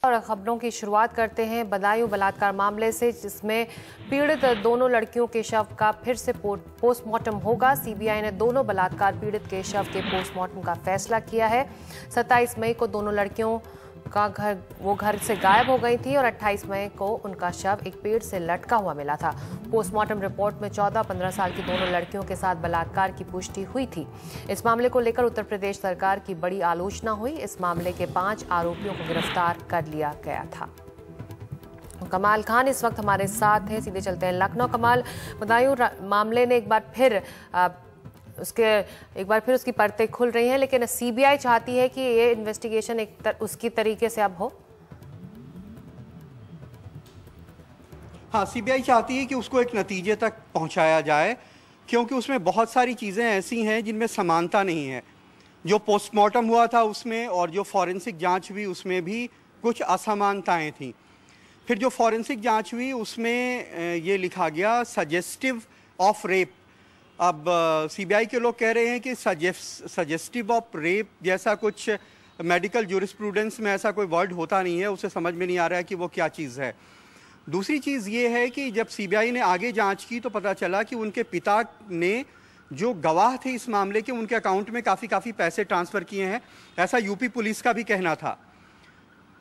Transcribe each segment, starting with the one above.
और खबरों की शुरुआत करते हैं बदायूं बलात्कार मामले से, जिसमें पीड़ित दोनों लड़कियों के शव का फिर से पोस्टमार्टम होगा। सीबीआई ने दोनों बलात्कार पीड़ित के शव के पोस्टमार्टम का फैसला किया है। 27 मई को दोनों लड़कियों का घर से गायब हो गई थी और 28 मई को उनका शव एक पेड़ से लटका हुआ मिला था। पोस्टमार्टम रिपोर्ट में 14-15 साल की दोनों लड़कियों के साथ बलात्कार की पुष्टि हुई थी। इस मामले को लेकर उत्तर प्रदेश सरकार की बड़ी आलोचना हुई। इस मामले के 5 आरोपियों को गिरफ्तार कर लिया गया था। कमाल खान इस वक्त हमारे साथ हैं, सीधे चलते हैं लखनऊ। कमाल, बदायूं मामले ने एक बार फिर उसकी परतें खुल रही हैं, लेकिन सीबीआई चाहती है कि ये इन्वेस्टिगेशन उसकी तरीके से अब हो। हाँ, सीबीआई चाहती है कि उसको एक नतीजे तक पहुंचाया जाए, क्योंकि उसमें बहुत सारी चीज़ें ऐसी हैं जिनमें समानता नहीं है। जो पोस्टमार्टम हुआ था उसमें और जो फॉरेंसिक जांच हुई उसमें भी कुछ असमानताएं थीं। फिर जो फॉरेंसिक जांच हुई उसमें ये लिखा गया सजेस्टिव ऑफ रेप। अब सीबीआई के लोग कह रहे हैं कि सजेस्टिव ऑफ रेप जैसा कुछ मेडिकल जूरिस्प्रूडेंस में ऐसा कोई वर्ड होता नहीं है, उसे समझ में नहीं आ रहा है कि वो क्या चीज़ है। दूसरी चीज़ ये है कि जब सीबीआई ने आगे जांच की तो पता चला कि उनके पिता ने जो गवाह थे इस मामले के, उनके अकाउंट में काफ़ी पैसे ट्रांसफ़र किए हैं, ऐसा यूपी पुलिस का भी कहना था।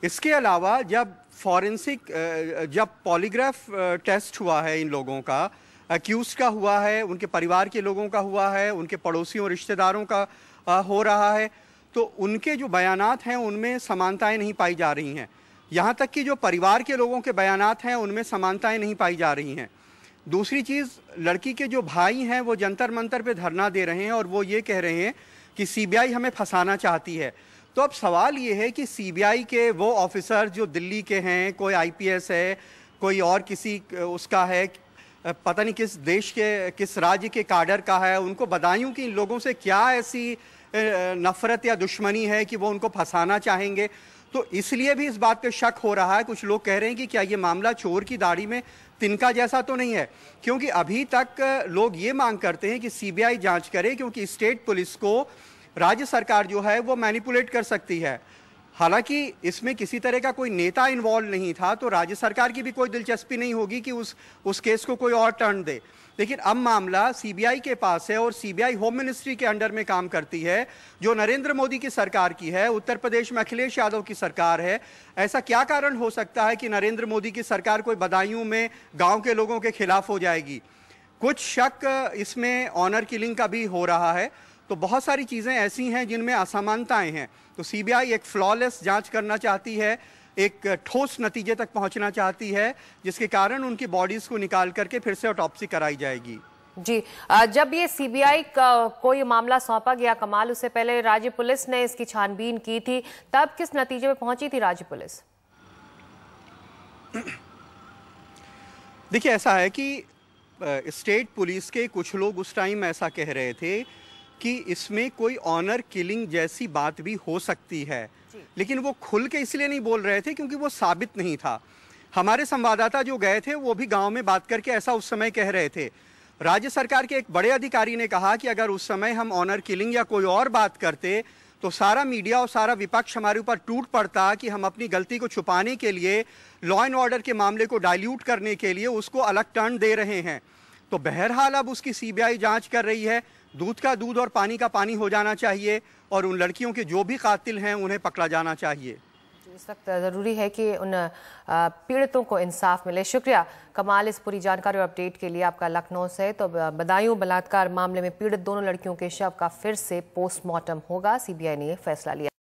इसके अलावा जब पॉलीग्राफ टेस्ट हुआ है इन लोगों का, अक्यूज का हुआ है, उनके परिवार के लोगों का हुआ है, उनके पड़ोसियों रिश्तेदारों का हो रहा है, तो उनके जो बयानात हैं उनमें समानताएं नहीं पाई जा रही हैं। यहाँ तक कि जो परिवार के लोगों के बयानात हैं उनमें समानताएं नहीं पाई जा रही हैं। दूसरी चीज़, लड़की के जो भाई हैं वो जंतर मंतर पे धरना दे रहे हैं और वो ये कह रहे हैं कि सीबीआई हमें फंसाना चाहती है। तो अब सवाल ये है कि सीबीआई के वो ऑफिसर जो दिल्ली के हैं, कोई आईपीएस है, कोई और किसी उसका है, पता नहीं किस देश के किस राज्य के काडर का है, उनको बदायूं कि इन लोगों से क्या ऐसी नफरत या दुश्मनी है कि वो उनको फंसाना चाहेंगे। तो इसलिए भी इस बात पे शक हो रहा है। कुछ लोग कह रहे हैं कि क्या ये मामला चोर की दाढ़ी में तिनका जैसा तो नहीं है, क्योंकि अभी तक लोग ये मांग करते हैं कि सीबीआई जांच करे, क्योंकि स्टेट पुलिस को राज्य सरकार जो है वो मैनिपुलेट कर सकती है। हालांकि इसमें किसी तरह का कोई नेता इन्वॉल्व नहीं था, तो राज्य सरकार की भी कोई दिलचस्पी नहीं होगी कि उस केस को कोई और टर्न दे। लेकिन अब मामला सीबीआई के पास है और सीबीआई होम मिनिस्ट्री के अंडर में काम करती है, जो नरेंद्र मोदी की सरकार की है, उत्तर प्रदेश में अखिलेश यादव की सरकार है। ऐसा क्या कारण हो सकता है कि नरेंद्र मोदी की सरकार कोई बदायूं में गाँव के लोगों के खिलाफ हो जाएगी? कुछ शक इसमें ऑनर किलिंग का भी हो रहा है। तो बहुत सारी चीज़ें ऐसी हैं जिनमें असमानताएं हैं। तो सीबीआई एक फ्लॉलेस जांच करना चाहती है, एक ठोस नतीजे तक पहुंचना चाहती है, जिसके कारण उनकी बॉडीज़ को निकाल करके फिर से ऑटोप्सी कराई जाएगी। जी, जब ये सीबीआई को ये मामला सौंपा गया कमाल, उससे पहले राज्य पुलिस ने इसकी छानबीन की थी, तब किस नतीजे में पहुंची थी राज्य पुलिस? देखिए, ऐसा है कि स्टेट पुलिस के कुछ लोग उस टाइम ऐसा कह रहे थे कि इसमें कोई ऑनर किलिंग जैसी बात भी हो सकती है, लेकिन वो खुल के इसलिए नहीं बोल रहे थे क्योंकि वो साबित नहीं था। हमारे संवाददाता जो गए थे वो भी गांव में बात करके ऐसा उस समय कह रहे थे। राज्य सरकार के एक बड़े अधिकारी ने कहा कि अगर उस समय हम ऑनर किलिंग या कोई और बात करते तो सारा मीडिया और सारा विपक्ष हमारे ऊपर टूट पड़ता कि हम अपनी गलती को छुपाने के लिए, लॉ एंड ऑर्डर के मामले को डाइल्यूट करने के लिए उसको अलग टर्न दे रहे हैं। तो बहरहाल अब उसकी सीबीआई जांच कर रही है। दूध का दूध और पानी का पानी हो जाना चाहिए और उन लड़कियों के जो भी कातिल हैं उन्हें पकड़ा जाना चाहिए। इस वक्त ज़रूरी है कि उन पीड़ितों को इंसाफ मिले। शुक्रिया कमाल इस पूरी जानकारी और अपडेट के लिए आपका लखनऊ से। तो बदायूं बलात्कार मामले में पीड़ित दोनों लड़कियों के शव का फिर से पोस्टमार्टम होगा। सीबीआई ने यह फैसला लिया।